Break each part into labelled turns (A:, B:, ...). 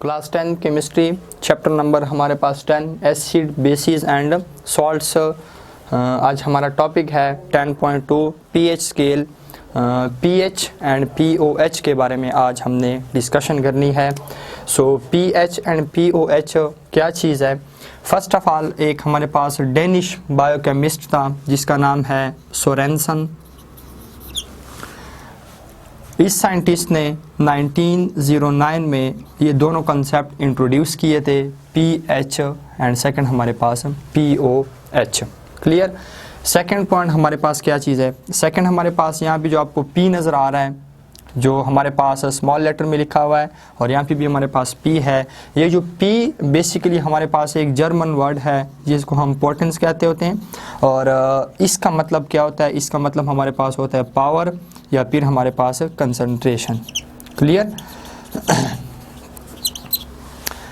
A: Class 10 chemistry chapter number हमारे पास 10 acid basis and salts. आज हमारा टॉपिक है 10.2 pH scale. PH and pOH के बारे में आज हमने डिस्कशन करनी है। सो पीएच एंड पीओएच क्या चीज़ है। फर्स्ट ऑफ ऑल एक हमारे पास डेनिश बायोकेमिस्ट था जिसका नाम है सोरेनसन। इस साइंटिस्ट ने 1909 में ये दोनों कंसेप्ट इंट्रोड्यूस किए थे, पीएच एंड सेकंड हमारे पास पीओएच। क्लियर। सेकंड पॉइंट हमारे पास क्या चीज़ है। सेकंड हमारे पास यहाँ भी जो आपको पी नज़र आ रहा है, जो हमारे पास स्मॉल लेटर में लिखा हुआ है, और यहाँ पे भी हमारे पास पी है। ये जो पी बेसिकली हमारे पास एक जर्मन वर्ड है जिसको हम पोटेंस कहते होते हैं, और इसका मतलब क्या होता है, इसका मतलब हमारे पास होता है पावर या फिर हमारे पास कंसंट्रेशन। क्लियर।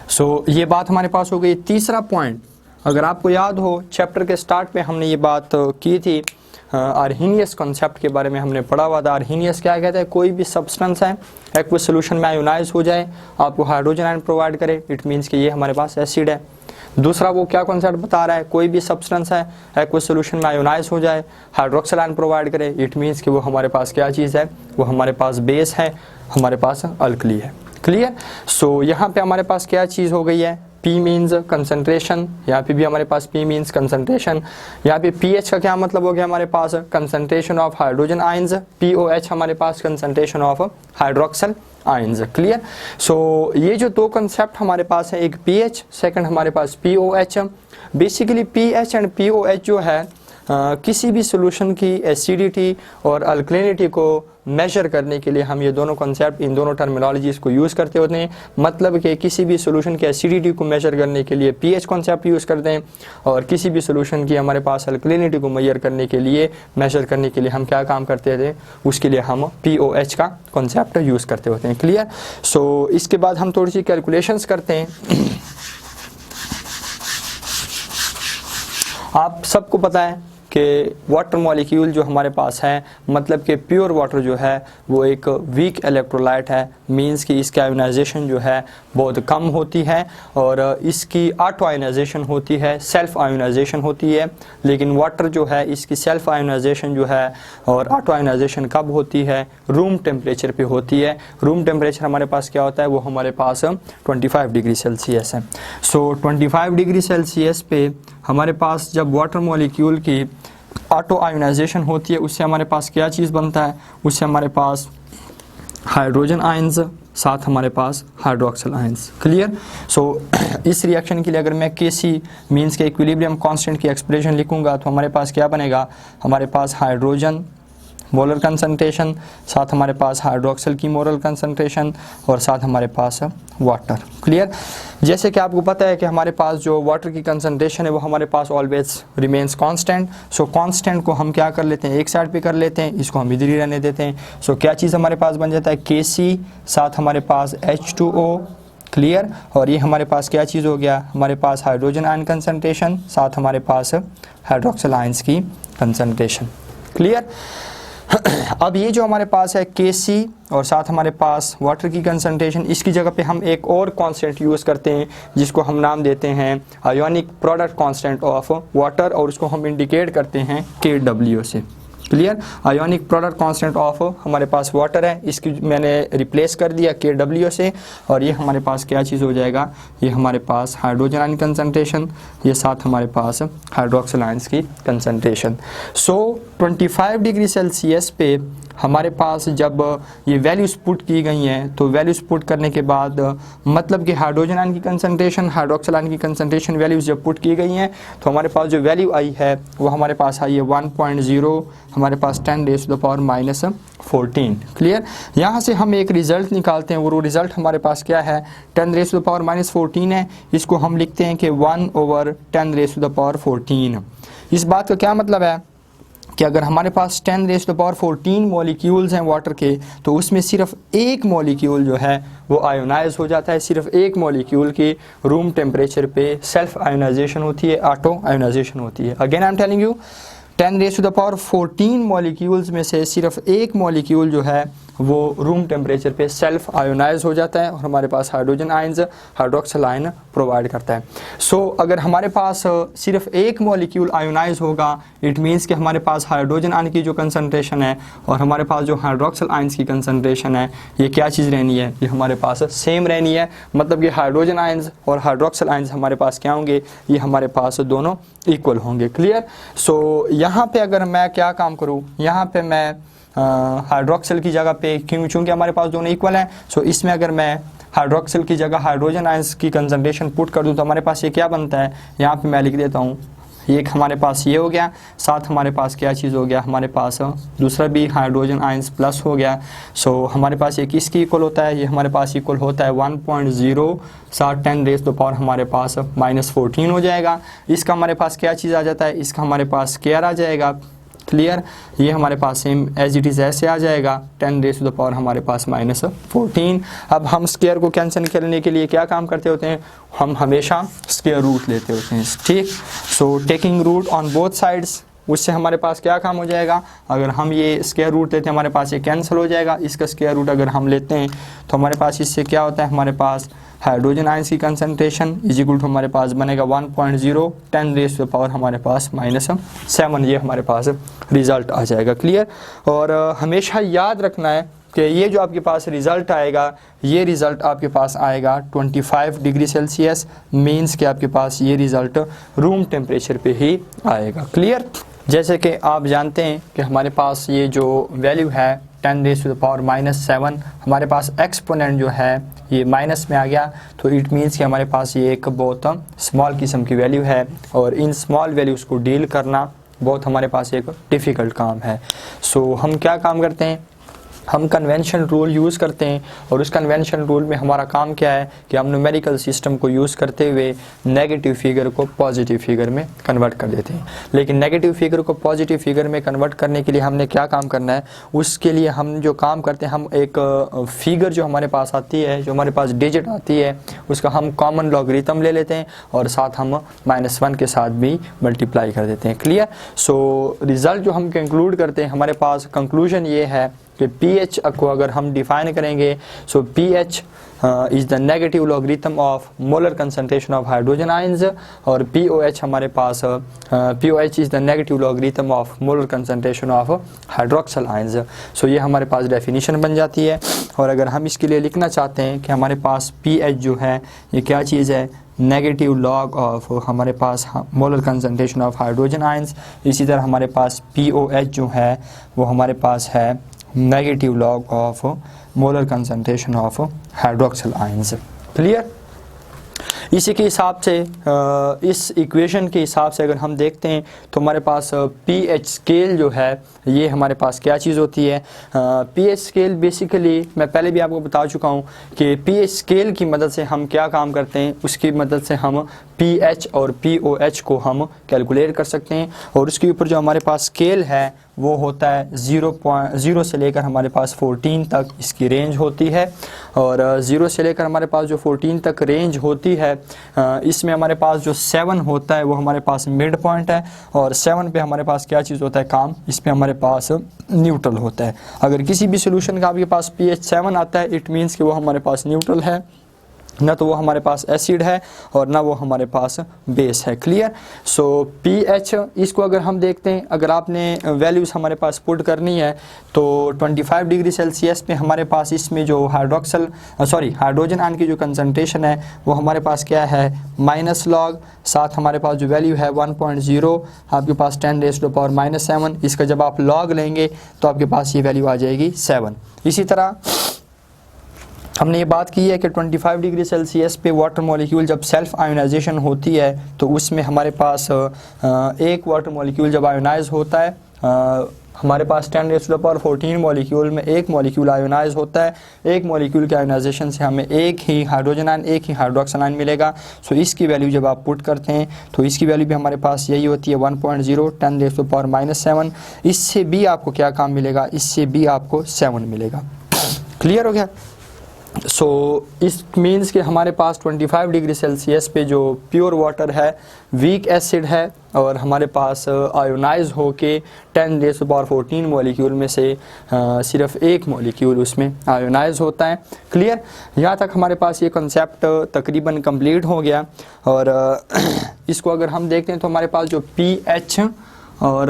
A: सो ये बात हमारे पास हो गई। तीसरा पॉइंट, अगर आपको याद हो चैप्टर के स्टार्ट में हमने ये बात की थी, आर्हीनियस कॉन्सेप्ट के बारे में हमने पढ़ा हुआ था। आर्हीनियस क्या कहता है, कोई भी सब्सटेंस है एक्वस सोल्यूशन में आयोनाइज हो जाए, आपको हाइड्रोजन आयन प्रोवाइड करे, इट मीन्स कि ये हमारे पास एसिड है। दूसरा वो क्या कॉन्सेप्ट बता रहा है, कोई भी सब्सटेंस है एक्वस सोल्यूशन में आयोनाइज हो जाए, हाइड्रोक्सिल आयन प्रोवाइड करे, इट मीन्स कि वो हमारे पास क्या चीज़ है, वो हमारे पास बेस है, हमारे पास अल्कली है। क्लियर। सो यहाँ पे हमारे पास क्या चीज़ हो गई है, P मीन्स कंसंट्रेशन, यहाँ पे भी हमारे पास P मीन्स कंसंट्रेशन। यहाँ पे pH का क्या मतलब हो गया, हमारे पास concentration of hydrogen ions, POH हमारे पास concentration of hydroxyl ions. Clear. So ये जो दो कंसेप्ट हमारे पास है, एक pH, सेकंड हमारे पास POH। Basically pH and POH जो है किसी भी सोल्यूशन की एसिडिटी और अल्कलिनिटी को मेजर करने के लिए हम ये दोनों कॉन्सेप्ट, इन दोनों टर्मिनोलॉजीज को यूज़ करते होते हैं। मतलब कि किसी भी सोल्यूशन की एसिडिटी को मेजर करने के लिए पीएच कॉन्सेप्ट यूज़ करते हैं, और किसी भी सोल्यूशन की हमारे पास अल्कलिनिटी को मेजर करने के लिए हम क्या काम करते थे, उसके लिए हम पीओएच का कॉन्सेप्ट यूज़ करते होते हैं। क्लियर। सो इसके बाद हम थोड़ी सी कैलकुलेशंस करते हैं। आप सबको पता है कि वाटर मॉलिक्यूल जो हमारे पास है, मतलब कि प्योर वाटर जो है वो एक वीक इलेक्ट्रोलाइट है, मींस कि इसकी आयोनाइजेशन जो है बहुत कम होती है, और इसकी ऑटो आयोनाइजेशन होती है, सेल्फ आयोनाइजेशन होती है। लेकिन वाटर जो है इसकी सेल्फ आयोनाइजेशन जो है और ऑटो आयोनाइजेशन कब होती है, रूम टेम्परेचर पे होती है। रूम टेम्परेचर हमारे पास क्या होता है, वो हमारे पास 25 डिग्री सेल्सियस है। सो 25 डिग्री सेल्सियस पे हमारे पास जब वाटर मॉलिक्यूल की ऑटो आयोनाइजेशन होती है, उससे हमारे पास क्या चीज़ बनता है, उससे हमारे पास हाइड्रोजन आयंस, साथ हमारे पास हाइड्रोक्सिल आयंस। क्लियर। सो इस रिएक्शन के लिए अगर मैं Kc मीन्स के इक्विलिब्रियम कांस्टेंट की एक्सप्रेशन लिखूंगा तो हमारे पास क्या बनेगा, हमारे पास हाइड्रोजन मोलर कंसंट्रेशन, साथ हमारे पास हाइड्रोक्सिल की मोलर कंसंट्रेशन, और साथ हमारे पास वाटर। क्लियर। जैसे कि आपको पता है कि हमारे पास जो वाटर की कंसंट्रेशन है वो हमारे पास always remains constant. So constant को हम क्या कर लेते हैं, एक साइड पे कर लेते हैं, इसको हम इधर ही रहने देते हैं। सो क्या चीज़ हमारे पास बन जाता है, Kc, साथ हमारे पास H2O। क्लियर। और ये हमारे पास क्या चीज़ हो गया, हमारे पास हाइड्रोजन आयन कंसंट्रेशन, साथ हमारे पास हाइड्रोक्सिल आयंस की कंसंट्रेशन। क्लियर। अब ये जो हमारे पास है Kc और साथ हमारे पास वाटर की कंसंट्रेशन, इसकी जगह पे हम एक और कांस्टेंट यूज़ करते हैं जिसको हम नाम देते हैं ionic product constant of water, और उसको हम इंडिकेट करते हैं Kw से। Clear. Ionic product constant of हमारे पास वाटर है, इसकी मैंने रिप्लेस कर दिया Kw से, और ये हमारे पास क्या चीज़ हो जाएगा, ये हमारे पास हाइड्रोजन आयन कंसंट्रेशन, ये साथ हमारे पास हाइड्रोक्सिल आयंस की कंसंट्रेशन। सो 25 डिग्री सेल्सियस पे हमारे पास जब ये वैल्यूज पुट की गई हैं, तो वैल्यूज पुट करने के बाद मतलब कि हाइड्रोजन आयन की कंसंट्रेशन, हाइड्रोक्सिल आयन की कंसंट्रेशन वैल्यूज जब पुट की गई हैं, तो हमारे पास जो वैल्यू आई है वो हमारे पास आई है 1.0, हमारे पास 10⁻⁻14। क्लियर। यहाँ से हम एक रिज़ल्ट निकालते हैं, वो रिज़ल्ट हमारे पास क्या है, 10⁻⁻14 है। इसको हम लिखते हैं कि 1/10⁻14। इस बात का क्या मतलब है कि अगर हमारे पास 10⁻14 मॉलिक्यूल्स हैं वाटर के, तो उसमें सिर्फ एक मॉलिक्यूल जो है वो आयोनाइज हो जाता है। सिर्फ एक मॉलिक्यूल की रूम टेम्परेचर पे सेल्फ आयोनाइजेशन होती है, ऑटो आयोनाइजेशन होती है। Again I am telling you, 10⁻14 molecules में से सिर्फ एक मॉलिक्यूल जो है वो रूम टेम्परेचर पे सेल्फ आयोनाइज हो जाता है और हमारे पास hydrogen ions hydroxyl ion provide करता है। सो अगर हमारे पास सिर्फ एक मॉलिक्यूल आयोनाइज होगा, इट मीन्स कि हमारे पास हाइड्रोजन आयन की जो कंसंट्रेशन है और हमारे पास जो हाइड्रोक्सिल आयंस की कंसंट्रेशन है, ये क्या चीज़ रहनी है, ये हमारे पास सेम रहनी है। मतलब कि हाइड्रोजन आयंस और हाइड्रोक्सिल आयंस हमारे पास क्या होंगे, ये हमारे पास दोनों इक्वल होंगे। क्लियर। सो यहाँ पे अगर मैं क्या काम करूँ, यहाँ पे मैं हाइड्रोक्सिल की जगह पे चूँकि हमारे पास दोनों इक्वल हैं, सो इसमें अगर मैं हाइड्रोक्सिल की जगह हाइड्रोजन आयंस की कंसंट्रेशन पुट कर दूँ तो हमारे पास ये क्या बनता है, यहाँ पे मैं लिख देता हूँ, एक हमारे पास ये हो गया, साथ हमारे पास क्या चीज़ हो गया, हमारे पास दूसरा भी हाइड्रोजन आयंस प्लस हो गया। सो हमारे पास ये किसकी इक्वल होता है, ये हमारे पास इक्वल होता है 1.0 साथ 10 रेज़ टू पावर हमारे पास -14 हो जाएगा। इसका हमारे पास क्या चीज़ आ जाता है, इसका हमारे पास केयर आ जाएगा। क्लियर। ये हमारे पास सेम एज इट इज़ ऐसे आ जाएगा, 10 रेज़ टू द पावर हमारे पास -14। अब हम स्क्वायर को कैंसिल करने के लिए क्या काम करते होते हैं, हम हमेशा स्क्वायर रूट लेते होते हैं। ठीक। So taking root on both sides, उससे हमारे पास क्या काम हो जाएगा, अगर हम ये स्क्वायर रूट लेते हैं हमारे पास ये कैंसिल हो जाएगा। इसका स्क्वायर रूट अगर हम लेते हैं तो हमारे पास इससे क्या होता है, हमारे पास हाइड्रोजन आयंस की कंसंट्रेशन इज इक्वल टू हमारे पास बनेगा 1.0 10 रेज़ टू द पावर हमारे पास -7। ये हमारे पास रिज़ल्ट आ जाएगा। क्लियर। और हमेशा याद रखना है कि ये जो आपके पास रिज़ल्ट आएगा, ये रिज़ल्ट आपके पास आएगा 25 डिग्री सेल्सियस, मीन्स कि आपके पास ये रिज़ल्ट रूम टेम्परेचर पे ही आएगा। क्लियर। जैसे कि आप जानते हैं कि हमारे पास ये जो वैल्यू है 10 रेज़ टू द पावर -7, हमारे पास एक्सपोनेंट जो है ये माइनस में आ गया, तो इट मीन्स कि हमारे पास ये एक बहुत स्मॉल किस्म की वैल्यू है और इन स्मॉल वैल्यूज़ को डील करना बहुत हमारे पास एक डिफ़िकल्ट काम है। सो हम क्या काम करते हैं, हम कन्वेंशन रूल यूज़ करते हैं और उस कन्वेंशन रूल में हमारा काम क्या है कि हम न्यूमेरिकल सिस्टम को यूज़ करते हुए नेगेटिव फिगर को पॉजिटिव फिगर में कन्वर्ट कर देते हैं। लेकिन नेगेटिव फिगर को पॉजिटिव फिगर में कन्वर्ट करने के लिए हमने क्या काम करना है, उसके लिए हम जो काम करते हैं, हम एक फिगर जो हमारे पास आती है, जो हमारे पास डिजिट आती है, उसका हम कॉमन लॉगरिथम ले लेते हैं और साथ हम -1 के साथ भी मल्टीप्लाई कर देते हैं। क्लियर। सो रिज़ल्ट जो हम कंक्लूड करते हैं, हमारे पास कंक्लूजन ये है कि pH को अगर हम डिफाइन करेंगे, so pH is the negative logarithm of molar concentration of hydrogen ions और POH हमारे पास POH is the negative logarithm of molar concentration of hydroxyl ions. So ये हमारे पास डेफिनेशन बन जाती है। और अगर हम इसके लिए लिखना चाहते हैं कि हमारे पास pH जो है ये क्या चीज़ है, नेगेटिव लॉग ऑफ हमारे पास molar concentration of hydrogen ions. इसी तरह हमारे पास POH जो है वो हमारे पास है negative log of molar concentration of hydroxyl ions. Clear. इसी के हिसाब से इस इक्वेशन के हिसाब से अगर हम देखते हैं तो हमारे पास pH स्केल जो है ये हमारे पास क्या चीज़ होती है। pH स्केल बेसिकली मैं पहले भी आपको बता चुका हूँ कि pH स्केल की मदद से हम क्या काम करते हैं, उसकी मदद से हम pH और POH को हम कैलकुलेट कर सकते हैं। और उसके ऊपर जो हमारे पास स्केल है वो होता है 0 से लेकर हमारे पास 14 तक इसकी रेंज होती है। और 0 से लेकर हमारे पास जो 14 तक रेंज होती है, इसमें हमारे पास जो 7 होता है वो हमारे पास मिड पॉइंट है और 7 पे हमारे पास क्या चीज़ होता है, काम, इस पे हमारे पास न्यूट्रल होता है। अगर किसी भी सोल्यूशन का आपके पास pH 7 आता है, इट मीन्स कि वो हमारे पास न्यूट्रल है, ना तो वो हमारे पास एसिड है और ना वो हमारे पास बेस है। क्लियर। सो pH इसको अगर हम देखते हैं, अगर आपने वैल्यूज़ हमारे पास पुट करनी है तो 25 डिग्री सेल्सियस पे हमारे पास इसमें जो हाइड्रोजन आयन की जो कंसंट्रेशन है वो हमारे पास क्या है, माइनस लॉग, साथ हमारे पास जो वैल्यू है 1.0 आपके पास 10 रेज़ टू पावर -7। इसका जब आप लॉग लेंगे तो आपके पास ये वैल्यू आ जाएगी 7। इसी तरह हमने ये बात की है कि 25 डिग्री सेल्सियस पे वाटर मॉलिक्यूल जब सेल्फ आयोनाइजेशन होती है तो उसमें हमारे पास एक वाटर मॉलिक्यूल जब आयोनाइज होता है, हमारे पास 10 raise to the power 14 molecule में एक मॉलिक्यूल आयोनाइज होता है। एक मॉलिक्यूल के आयोनाइजेशन से हमें एक ही हाइड्रोजन आयन, एक ही हाइड्रोक्सिल आयन मिलेगा। सो इसकी वैल्यू जब आप पुट करते हैं तो इसकी वैल्यू भी हमारे पास यही होती है 1.0 10 रेज़ टू द पावर -7। इससे भी आपको क्या काम मिलेगा, इससे भी आपको 7 मिलेगा। क्लियर हो गया। सो इस मीन्स कि हमारे पास 25 डिग्री सेल्सियस पे जो प्योर वाटर है वीक एसिड है और हमारे पास आयोनाइज होके 10⁻14 मॉलिक्यूल में से सिर्फ एक मॉलिक्यूल उसमें आयोनाइज होता है। क्लियर? यहाँ तक हमारे पास ये कंसेप्ट तकरीबन कंप्लीट हो गया। और इसको अगर हम देखते हैं तो हमारे पास जो pH और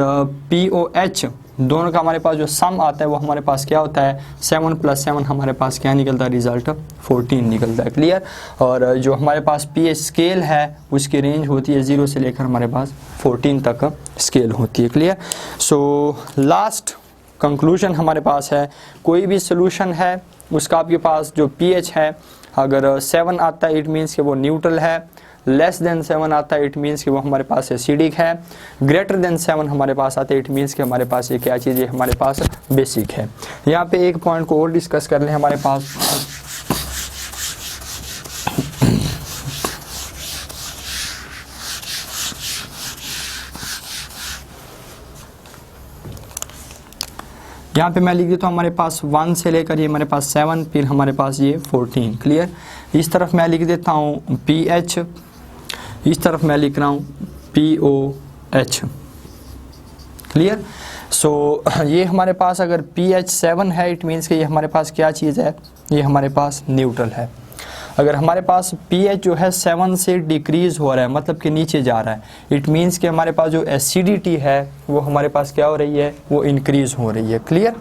A: POH दोनों का हमारे पास जो सम आता है वो हमारे पास क्या होता है 7 + 7 हमारे पास क्या निकलता है रिजल्ट 14 निकलता है। क्लियर? और जो हमारे पास pH स्केल है उसकी रेंज होती है 0 से लेकर हमारे पास 14 तक स्केल होती है। क्लियर? सो लास्ट कंक्लूजन हमारे पास है, कोई भी सोल्यूशन है उसका आपके पास जो pH है अगर 7 आता है इट मीन्स कि वो न्यूट्रल है, लेस देन 7 आता है इट मीन्स कि वो हमारे पास एसिडिक है, ग्रेटर देन 7 हमारे पास आता है इट मीन्स कि हमारे पास ये क्या चीज़ है हमारे पास बेसिक है। यहाँ पे एक पॉइंट को और डिस्कस कर लें हमारे पास यहाँ पे मैं लिख देता हूँ हमारे पास 1 से लेकर ये हमारे पास 7 फिर हमारे पास ये 14। क्लियर? इस तरफ मैं लिख देता हूँ pH, इस तरफ मैं लिख रहा हूँ POH। क्लियर? सो ये हमारे पास अगर pH 7 है इट मीन्स कि ये हमारे पास क्या चीज़ है, ये हमारे पास न्यूट्रल है। अगर हमारे पास pH जो है 7 से डिक्रीज़ हो रहा है मतलब कि नीचे जा रहा है इट मीन्स कि हमारे पास जो एसिडिटी है वो हमारे पास क्या हो रही है, वो इंक्रीज़ हो रही है। क्लियर?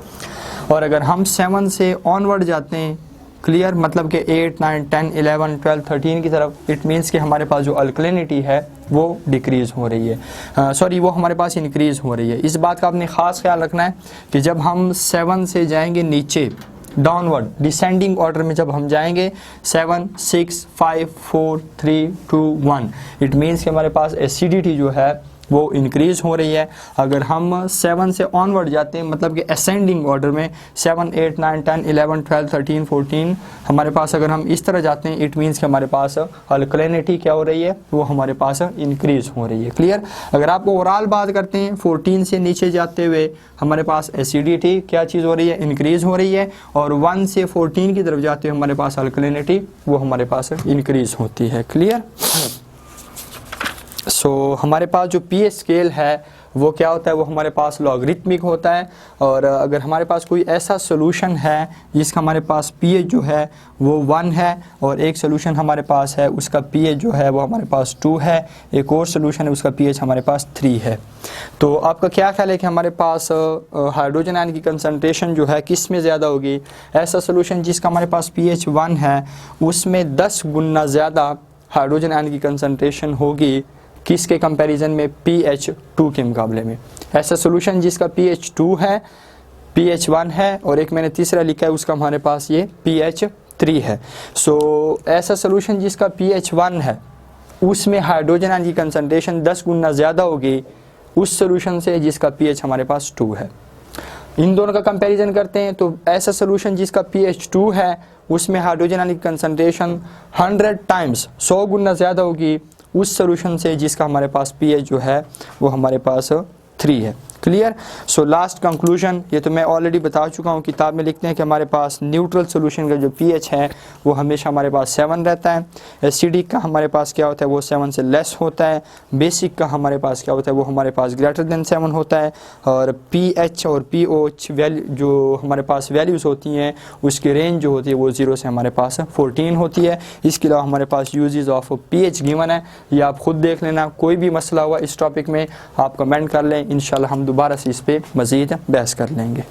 A: और अगर हम 7 से ऑनवर्ड जाते हैं, क्लियर, मतलब कि 8, 9, 10, 11, 12, 13 की तरफ इट मीन्स कि हमारे पास जो अल्कलिनिटी है वो डिक्रीज़ हो रही है, सॉरी वो हमारे पास इंक्रीज़ हो रही है। इस बात का आपने ख़ास ख्याल रखना है कि जब हम 7 से जाएंगे नीचे डाउनवर्ड डिसेंडिंग ऑर्डर में जब हम जाएंगे 7, 6, 5, 4, 3, 2, 1 इट मीन्स कि हमारे पास एसिडिटी जो है वो इंक्रीज़ हो रही है। अगर हम 7 से ऑनवर्ड जाते हैं मतलब कि असेंडिंग ऑर्डर में 7, 8, 9, 10, 11, 12, 13, 14 हमारे पास अगर हम इस तरह जाते हैं इट मीन्स कि हमारे पास अल्कलिनिटी क्या हो रही है, वो हमारे पास इंक्रीज़ हो रही है। क्लियर? अगर आप ओवरऑल बात करते हैं 14 से नीचे जाते हुए हमारे पास एसिडिटी क्या चीज़ हो रही है, इंक्रीज़ हो रही है, और 1 से 14 की तरफ जाते हुए हमारे पास अल्कलिनिटी वो हमारे पास इंक्रीज़ होती है। क्लियर? सो हमारे पास जो pH स्केल है वो क्या होता है, वो हमारे पास लॉगरिथमिक होता है। और अगर हमारे पास कोई ऐसा सोल्यूशन है जिसका हमारे पास pH जो है वो 1 है और एक सोल्यूशन हमारे पास है उसका pH जो है वो हमारे पास 2 है, एक और सोल्यूशन है उसका pH हमारे पास 3 है, तो आपका क्या ख्याल है कि हमारे पास हाइड्रोजन आयन की कंसंट्रेशन जो है किस में ज़्यादा होगी? ऐसा सोल्यूशन जिसका हमारे पास pH 1 है उसमें 10 गुना ज़्यादा हाइड्रोजन आयन की कंसंट्रेशन होगी किसके कंपैरिजन में, pH 2 के मुकाबले में। ऐसा सोल्यूशन जिसका pH 2 है, pH 1 है और एक मैंने तीसरा लिखा है उसका हमारे पास ये pH 3 है। सो ऐसा सोल्यूशन जिसका pH 1 है उसमें हाइड्रोजन आयन की कंसंट्रेशन 10 गुना ज़्यादा होगी उस सोल्यूशन से जिसका pH हमारे पास 2 है। इन दोनों का कंपैरिजन करते हैं तो ऐसा सोल्यूशन जिसका pH 2 है उसमें हाइड्रोजन आयन की कंसंट्रेशन 100 टाइम्स 100 गुना ज़्यादा होगी उस सोल्यूशन से जिसका हमारे पास pH जो है वो हमारे पास 3 है। क्लियर? सो लास्ट कंक्लूजन ये तो मैं ऑलरेडी बता चुका हूँ, किताब में लिखते हैं कि हमारे पास न्यूट्रल सोल्यूशन का जो pH है वो हमेशा हमारे पास 7 रहता है, एसिडिक का हमारे पास क्या होता है वो 7 से लेस होता है, बेसिक का हमारे पास क्या होता है वो हमारे पास ग्रेटर देन 7 होता है, और pH और POH वैल्यू जो हमारे पास वैल्यूज़ होती हैं उसकी रेंज जो होती है वो 0 से हमारे पास 14 होती है। इसके अलावा हमारे पास यूजेस ऑफ pH गिवन है, ये आप खुद देख लेना। कोई भी मसला हुआ इस टॉपिक में आप कमेंट कर लें, इंशाल्लाह हम दोबारा से इस पे मज़ीद बहस कर लेंगे।